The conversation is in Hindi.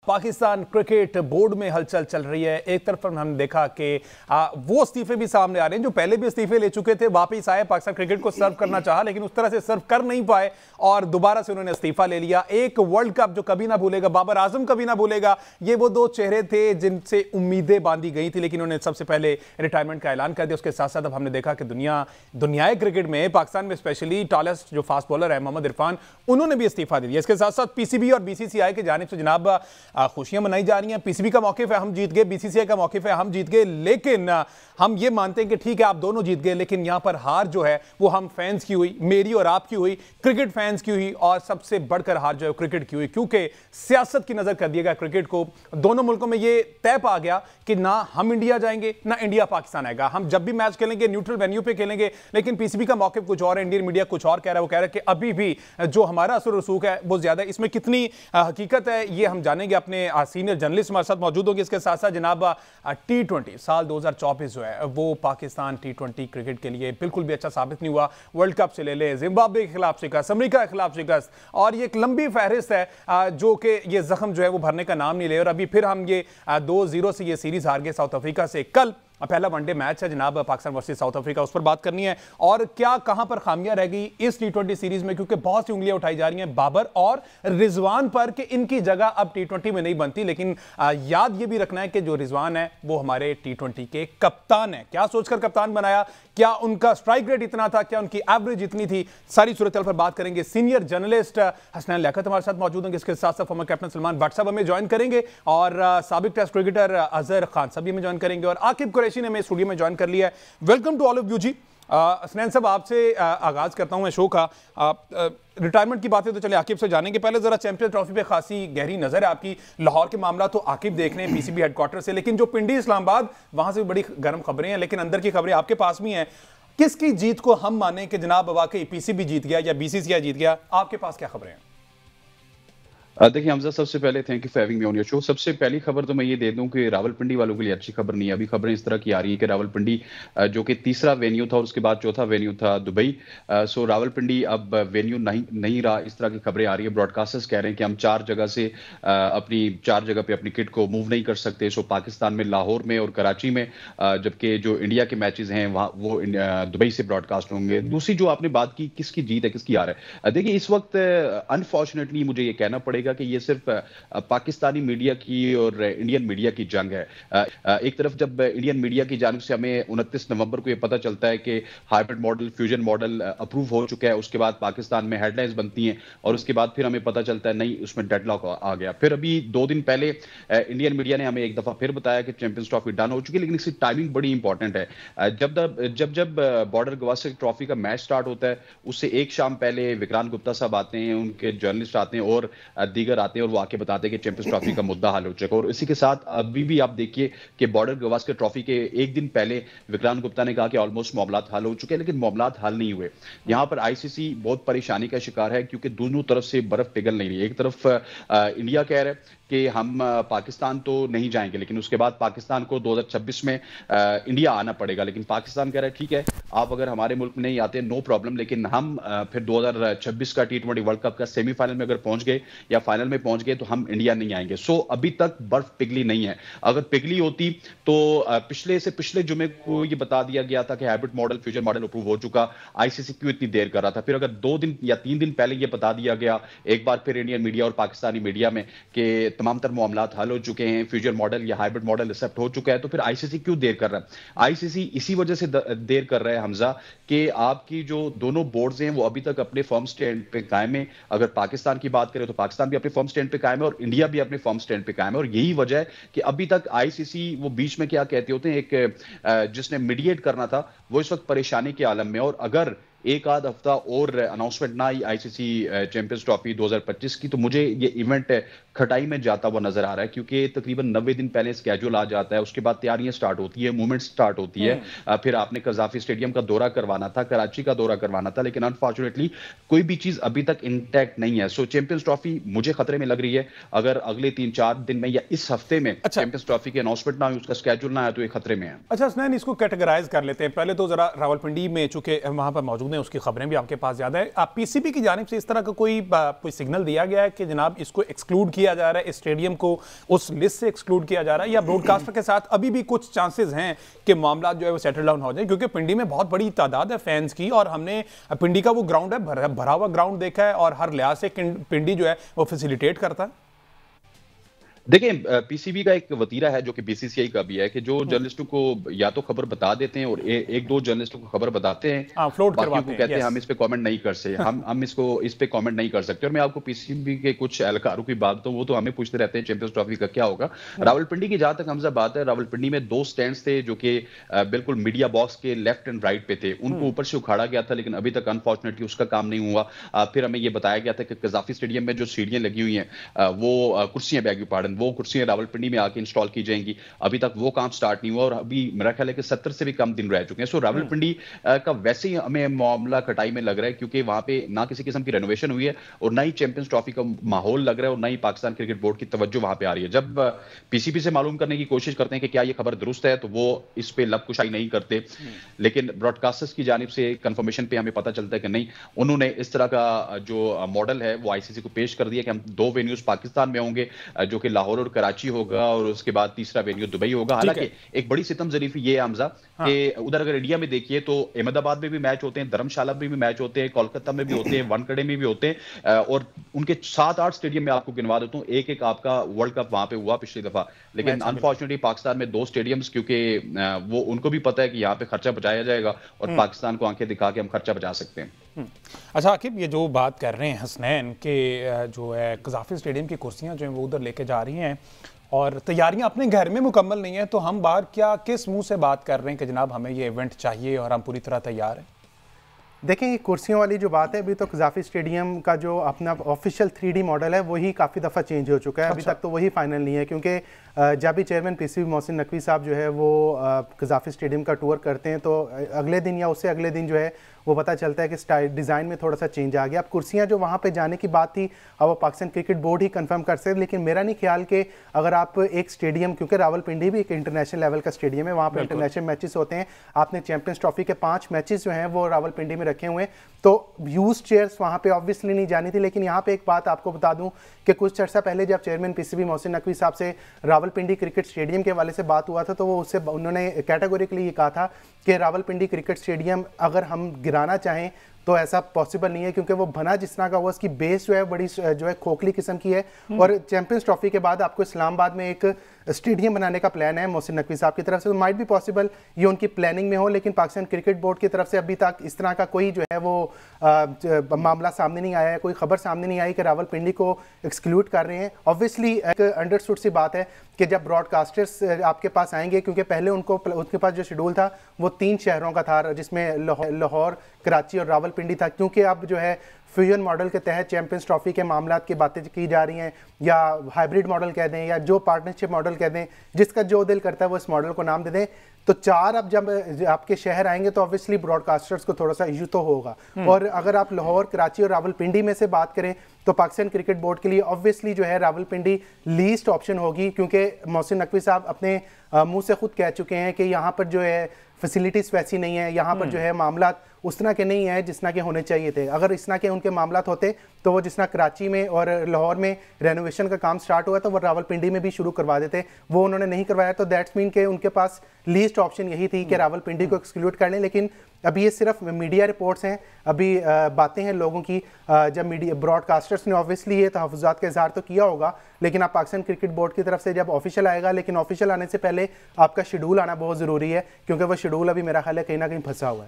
पाकिस्तान क्रिकेट बोर्ड में हलचल चल रही है। एक तरफ हमने देखा कि वो इस्तीफे भी सामने आ रहे हैं जो पहले भी इस्तीफे ले चुके थे, वापस आए, पाकिस्तान क्रिकेट को सर्व करना चाहा लेकिन उस तरह से सर्व कर नहीं पाए और दोबारा से उन्होंने इस्तीफा ले लिया। एक वर्ल्ड कप जो कभी ना भूलेगा, बाबर आजम कभी ना भूलेगा, ये वो दो चेहरे थे जिनसे उम्मीदें बांधी गई थी लेकिन उन्होंने सबसे पहले रिटायरमेंट का ऐलान कर दिया। उसके साथ साथ अब हमने देखा कि दुनियाई क्रिकेट में, पाकिस्तान में स्पेशली टॉलेस्ट जो फास्ट बॉलर है मोहम्मद इरफान, उन्होंने भी इस्तीफा दे दिया। इसके साथ साथ पीसीबी और बीसीसीआई की जानिब से जनाब खुशियां मनाई जा रही हैं। पीसीबी का मौकिफ है हम जीत गए, बीसीसीआई का मौकिफ है हम जीत गए, लेकिन हम ये मानते हैं कि ठीक है आप दोनों जीत गए लेकिन यहां पर हार जो है वो हम फैंस की हुई, मेरी और आपकी हुई, क्रिकेट फैंस की हुई और सबसे बढ़कर हार जो है क्रिकेट की हुई, क्योंकि सियासत की नजर कर दिएगा क्रिकेट को। दोनों मुल्कों में ये तय पा गया कि ना हम इंडिया जाएंगे ना इंडिया पाकिस्तान आएगा। हम जब भी मैच खेलेंगे न्यूट्रल वेन्यू पे खेलेंगे, लेकिन पीसीबी का मौकिफ कुछ और है, इंडियन मीडिया कुछ और कह रहा है। वो कह रहा है कि अभी भी जो हमारा असर रसूख है वो ज्यादा है। इसमें कितनी हकीकत है ये हम जानेंगे, अपने सीनियर जर्नलिस्ट हमारे साथ मौजूद होंगे। इसके साथ साथ जनाब T20 साल 2024 जो है वो पाकिस्तान T20 क्रिकेट के लिए बिल्कुल भी अच्छा साबित नहीं हुआ। वर्ल्ड कप से ले ले, जिम्बाब्वे के खिलाफ शिकस्त, अमेरिका के खिलाफ शिकस्त, और ये एक लंबी फहरिस्त है जो कि ये जख्म जो है वो भरने का नाम नहीं ले। और अभी फिर हम ये 2-0 से ये सीरीज हार गए साउथ अफ्रीका से। कल पहला वनडे मैच है जनाब पाकिस्तान वर्सेस साउथ अफ्रीका, उस पर बात करनी है और क्या कहां पर खामियां रह गई इस T20 सीरीज में, क्योंकि बहुत सी उंगलियां उठाई जा रही हैं बाबर और रिजवान पर कि इनकी जगह अब T20 में नहीं बनती। लेकिन याद यह भी रखना है कि जो रिजवान है वो हमारे T20 के कप्तान है। क्या सोचकर कप्तान बनाया, क्या उनका स्ट्राइक रेट इतना था, क्या उनकी एवरेज इतनी थी, सारी सूरत पर बात करेंगे। सीनियर जर्नलिस्ट हसनैन लियाकत हमारे साथ मौजूद होंगे। इसके साथ साथ फॉर्मर कैप्टन सलमान भट्ट साहब हमें ज्वाइन करेंगे और साबिक टेस्ट क्रिकेटर अजहर खान साहब हमें ज्वाइन करेंगे और आकिब कुरैशी ने हमें स्टूडियो में ज्वाइन कर लिया है। Welcome to all of you ji. Hasnain साहब आपसे आगाज करता हूं मैं शो का। रिटायरमेंट की बातें तो चले आकिब से जानेंगे, पहले जरा चैंपियंस ट्रॉफी पे खासी गहरी नजर है आपकी। लाहौर के मामला तो आकिब देख रहे हैं पीसीबी हेडक्वार्टर से, लेकिन जो पिंडी इस्लामाबाद वहां से भी बड़ी गर्म खबरें हैं, लेकिन अंदर की खबरें आपके पास भी हैं। किसकी जीत को हम माने कि जनाब वाकई पीसीबी जीत गया या बीसीसीआई जीत गया, आपके पास क्या खबरें हैं? देखिए हमजा, सबसे पहले thank you for having me on your show. सबसे पहली खबर तो मैं ये दे दूं कि रावलपिंडी वालों के लिए अच्छी खबर नहीं है। अभी खबरें इस तरह की आ रही हैं कि रावलपिंडी जो कि तीसरा वेन्यू था और उसके बाद चौथा वेन्यू था दुबई, सो रावलपिंडी अब वेन्यू नहीं रहा, इस तरह की खबरें आ रही है। ब्रॉडकास्टर्स कह रहे हैं कि हम चार जगह पे अपनी किट को मूव नहीं कर सकते। सो पाकिस्तान में लाहौर में और कराची में, जबकि जो इंडिया के मैचेस हैं वहाँ वो दुबई से ब्रॉडकास्ट होंगे। दूसरी जो आपने बात की किसकी जीत है किसकी हार है, देखिए इस वक्त अनफॉर्चुनेटली मुझे ये कहना पड़ेगा कि ये सिर्फ पाकिस्तानी मीडिया की और इंडियन मीडिया की जंग है। एक तरफ जब इंडियन मीडिया की जानिब से हमें 29 नवंबर को ये पता चलता है कि hybrid model, fusion model approve हो चुका है, उसके बाद पाकिस्तान में हेडलाइंस बनती हैं और उसके बाद फिर हमें पता चलता है नहीं उसमें डेडलॉक आ गया। फिर अभी 2 दिन पहले इंडियन मीडिया ने हमें एक दफा फिर बताया कि चैंपियंस ट्रॉफी डन हो चुकी है, लेकिन इसकी टाइमिंग बड़ी इंपॉर्टेंट है। जब बॉर्डर गवास्कर ट्रॉफी का मैच स्टार्ट होता है उससे एक शाम पहले विक्रांत गुप्ता साहब आते हैं, उनके जर्नलिस्ट आते हैं और दीगर आते हैं और वो आके बताते हैं कि चैंपियंस ट्रॉफी का मुद्दा हल हो चुका है। और इसी के साथ अभी भी आप देखिए कि बॉर्डर गवास्कर ट्रॉफी के एक दिन पहले विक्रांत गुप्ता ने कहा कि ऑलमोस्ट मामलात हल हो चुके हैं, लेकिन मामलात हल नहीं हुए। यहां पर आईसीसी बहुत परेशानी का शिकार है क्योंकि दोनों तरफ से बर्फ पिघल नहीं रही है। एक तरफ इंडिया कह रहा है कि हम पाकिस्तान तो नहीं जाएंगे, लेकिन उसके बाद पाकिस्तान को 2026 में इंडिया आना पड़ेगा, लेकिन पाकिस्तान कह रहा है ठीक है आप अगर हमारे मुल्क में नहीं आते नो प्रॉब्लम, लेकिन हम फिर 2026 का T20 वर्ल्ड कप का सेमीफाइनल में अगर पहुंच गए या फाइनल में पहुंच गए तो हम इंडिया नहीं आएंगे। सो अभी तक बर्फ पिघली नहीं है। अगर पिघली होती तो पिछले जुमे को ये बता दिया गया था कि hybrid model, fusion model approve हो चुका, आईसीसी क्यों इतनी देर कर रहा था। फिर अगर 2 दिन या 3 दिन पहले ये बता दिया गया एक बार फिर इंडियन मीडिया और पाकिस्तानी मीडिया में कि तमाम तर मामलात हल हो चुके हैं, फ्यूजन मॉडल या हाइब्रिड मॉडल एक्सेप्ट हो चुका है, तो फिर आईसीसी क्यों देर कर रहा है? आईसीसी इसी वजह से देर कर रहा है हमजा कि आपकी जो दोनों बोर्ड्स हैं वो अभी तक अपने फर्म स्टैंड पे कायम है। अगर पाकिस्तान की बात करें तो पाकिस्तान भी अपने फर्म स्टैंड पे कायम है और इंडिया भी अपने फर्म स्टैंड पे कायम है। और यही वजह है कि अभी तक आईसीसी वो बीच में क्या कहते होते हैं, एक जिसने मीडिएट करना था वो इस वक्त परेशानी के आलम में। और अगर एक आध हफ्ता और अनाउंसमेंट ना आई आईसीसी चैंपियंस ट्रॉफी 2025 की तो मुझे ये इवेंट खटाई में जाता हुआ नजर आ रहा है, क्योंकि तकरीबन 90 दिन पहले स्केड्यूल आ जाता है, उसके बाद तैयारियां स्टार्ट होती है, मूवमेंट स्टार्ट होती है। फिर आपने कजाफी स्टेडियम का दौरा करवाना था, कराची का दौरा करवाना था, लेकिन अनफॉर्चुनेटली कोई भी चीज अभी तक इंटैक्ट नहीं है। सो चैंपियंस ट्रॉफी मुझे खतरे में लग रही है। अगर अगले 3-4 दिन में या इस हफ्ते में चैंपियंस ट्रॉफी की अनाउंसमेंट ना हुई, उसका स्केड्यूल ना आया तो ये खतरे में है। अच्छा हसनैन, इसको कैटेगराइज कर लेते हैं। पहले तो जरा रावलपिंडी में चूंकि वहां पर मौजूद हैं उसकी खबरें भी आपके पास ज्यादा है। आप पीसीबी की जानिब से इस तरह का कोई सिग्नल दिया गया है कि जनाब इसको एक्सक्लूड किया किया जा रहा है, इस स्टेडियम को उस लिस्ट से एक्सक्लूड किया जा रहा है, या ब्रॉडकास्टर के साथ अभी भी कुछ चांसेस हैं कि मामला जो है वो सेटल डाउन हो जाए? क्योंकि पिंडी में बहुत बड़ी तादाद है फैंस की, और हमने पिंडी का वो ग्राउंड है, भरा हुआ ग्राउंड देखा है, और हर लिहाज से पिंडी जो है वो फैसिलिटेट करता है। देखिए, पीसीबी का एक वतीरा है जो कि बीसीसीआई का भी है कि जो जर्नलिस्टों को या तो खबर बता देते हैं और एक दो जर्नलिस्टों को खबर बताते हैं, बाकियों को कहते हैं हम इस पे कमेंट नहीं कर सकते, हम इस पे कमेंट नहीं कर सकते। और मैं आपको पीसीबी के कुछ एहलकारों की बात बताऊं, वो तो हमें पूछते रहते हैं चैंपियंस ट्रॉफी का क्या होगा। रावलपिंडी की जहां तक हमसे बात है, रावलपिंडी में 2 स्टैंड्स थे जो कि बिल्कुल मीडिया बॉक्स के लेफ्ट एंड राइट पे थे, उनको ऊपर से उखाड़ा गया था, लेकिन अभी तक अनफॉर्चुनेटली उसका काम नहीं हुआ। फिर हमें यह बताया गया था कि कजाफी स्टेडियम में जो सीढ़ियां लगी हुई हैं, वो कुर्सियां, बैग पार्डन, वो कुर्सियां रावलपिंडी में आके इंस्टॉल की जाएंगी, अभी तक वो काम स्टार्ट नहीं हुआ, और अभी मेरा ख्याल है कि 70 से भी कम दिन रह चुके हैं। सो रावलपिंडी का वैसे ही हमें मामला खटाई में लग रहा है, क्योंकि वहां पे ना किसी किस्म की रेनोवेशन हुई है, और ना ही चैंपियंस ट्रॉफी का माहौल लग रहा है, और ना ही पाकिस्तान क्रिकेट बोर्ड की तवज्जो वहां पे आ रही है। जब पीसीबी से मालूम करने की कोशिश करते हैं कि क्या ये खबर दुरुस्त है, तो वो इस पे लबकुशाई नहीं करते, लेकिन ब्रॉडकास्टर्स की जानिब से कंफर्मेशन पे हमें पता चलता है कि नहीं, उन्होंने इस तरह का जो मॉडल है वो आईसीसी को पेश कर दिया कि हम 2 वेन्यूज पाकिस्तान में होंगे, जो कि लाहौर और कराची होगा, और उसके बाद तीसरा वेन्यू दुबई होगा। हालांकि एक बड़ी सितम जरीफी ये है हमजा कि उधर अगर इंडिया में देखिए तो अहमदाबाद में भी मैच होते हैं, धर्मशाला में भी मैच होते हैं, कोलकाता में भी होते हैं, वानखेड़े में भी होते हैं, और उनके 7-8 स्टेडियम में आपको गिनवा देता हूं, एक आपका वर्ल्ड कप वहां पे हुआ पिछली दफा। लेकिन अनफॉर्चुनेटली पाकिस्तान में 2 स्टेडियम्स, क्योंकि वो उनको भी पता है कि यहाँ पे खर्चा बचाया जाएगा, और पाकिस्तान को आंखें दिखा के हम खर्चा बचा सकते हैं। अच्छा आकिब, ये जो बात कर रहे हैं हसनैन के जो है कजाफी स्टेडियम की कुर्सियां जो है वो उधर लेके जा रही हैं, और तैयारियां अपने घर में मुकम्मल नहीं है, तो हम बाहर क्या किस मुंह से बात कर रहे हैं कि जनाब हमें ये इवेंट चाहिए और हम पूरी तरह तैयार हैं? देखें, ये कुर्सियों वाली जो बात है, अभी तो कजाफी स्टेडियम का जो अपना ऑफिशियल 3D मॉडल है वही काफ़ी दफ़ा चेंज हो चुका है। अभी तक तो वही फाइनल नहीं है, क्योंकि जब भी चेयरमैन पीसीबी मोहसिन नकवी साहब जो है वो कजाफी स्टेडियम का टूर करते हैं, तो अगले दिन या उससे अगले दिन जो है वो पता चलता है कि डिज़ाइन में थोड़ा सा चेंज आ गया। अब कुर्सियां जो वहाँ पे जाने की बात थी, अब वो पाकिस्तान क्रिकेट बोर्ड ही कंफर्म कर सकते, लेकिन मेरा नहीं ख्याल कि अगर आप एक स्टेडियम, क्योंकि रावलपिंडी भी एक इंटरनेशनल लेवल का स्टेडियम है, वहाँ पे इंटरनेशनल मैचेस होते हैं, आपने चैंपियंस ट्रॉफी के 5 मैचेस जो हैं वो रावलपिंडी में रखे हुए हैं, तो यूज चेयर्स वहाँ पे ऑब्वियसली नहीं जानी थी। लेकिन यहाँ पे एक बात आपको बता दूँ कि कुछ अर्सा पहले जब चेयरमैन पीसीबी मोहसिन नकवी साहब से रावलपिंडी क्रिकेट स्टेडियम के हवाले से बात हुआ था, तो वो उससे उन्होंने कैटेगोरिकली ये कहा था कि रावलपिंडी क्रिकेट स्टेडियम अगर हम गिराना चाहें तो ऐसा पॉसिबल नहीं है, क्योंकि वो बना जिस तरह का हुआ, उसकी बेस जो है बड़ी जो है खोखली किस्म की है। और चैंपियंस ट्रॉफी के बाद आपको इस्लामाबाद में एक स्टेडियम बनाने का प्लान है मोहसिन नकवी साहब की तरफ से, तो माइट भी पॉसिबल ये उनकी प्लानिंग में हो, लेकिन पाकिस्तान क्रिकेट बोर्ड की तरफ से अभी तक इस तरह का कोई जो है वो मामला सामने नहीं आया है, कोई खबर सामने नहीं आई कि रावलपिंडी को एक्सक्लूड कर रहे हैं। ऑब्वियसली एक अंडरस्टूड सी बात है कि जब ब्रॉडकास्टर्स आपके पास आएंगे, क्योंकि पहले उनके पास जो शेड्यूल था वो 3 शहरों का था, जिसमें लाहौर, कराची और रावलपिंडी था, क्योंकि अब जो है फ्यूजन मॉडल के तहत चैंपियंस ट्रॉफी के मामलात की बातें की जा रही हैं, या हाइब्रिड मॉडल कह दें, या जो पार्टनरशिप मॉडल कह दें, जिसका जो दिल करता है वो इस मॉडल को नाम दे दें। तो 4 अब जब आपके शहर आएंगे तो ऑब्वियसली ब्रॉडकास्टर्स को थोड़ा सा इशू तो होगा। और अगर आप लाहौर, कराची और रावलपिंडी में से बात करें तो पाकिस्तान क्रिकेट बोर्ड के लिए ऑब्वियसली जो है रावलपिंडी लीस्ट ऑप्शन होगी, क्योंकि मोहसिन नकवी साहब अपने मुंह से खुद कह चुके हैं कि यहाँ पर जो है फैसिलिटीज़ वैसी नहीं है, यहाँ पर जो है मामलात उस तरह के नहीं है जिस तरह के होने चाहिए थे। अगर इस तरह के उनके मामलात होते तो वो जिस तरह कराची में और लाहौर में रेनोवेशन का काम स्टार्ट हुआ तो वो रावलपिंडी में भी शुरू करवा देते, वो उन्होंने नहीं करवाया। तो दैट्स मीन के उनके पास लीस्ट ऑप्शन यही थी कि रावलपिंडी को एक्सक्लूड कर लें। लेकिन अभी ये सिर्फ मीडिया रिपोर्ट्स हैं, अभी बातें हैं लोगों की। जब मीडिया ब्रॉडकास्टर्स ने ऑब्वियसली ये तहफ़्फ़ुज़ात का इज़हार तो किया होगा, लेकिन आप पाकिस्तान क्रिकेट बोर्ड की तरफ से जब ऑफिशियल आएगा, लेकिन ऑफिशियल आने से पहले आपका शेड्यूल आना बहुत ज़रूरी है, क्योंकि वो शेड्यूल अभी मेरा ख्याल है कहीं ना कहीं फंसा हुआ है।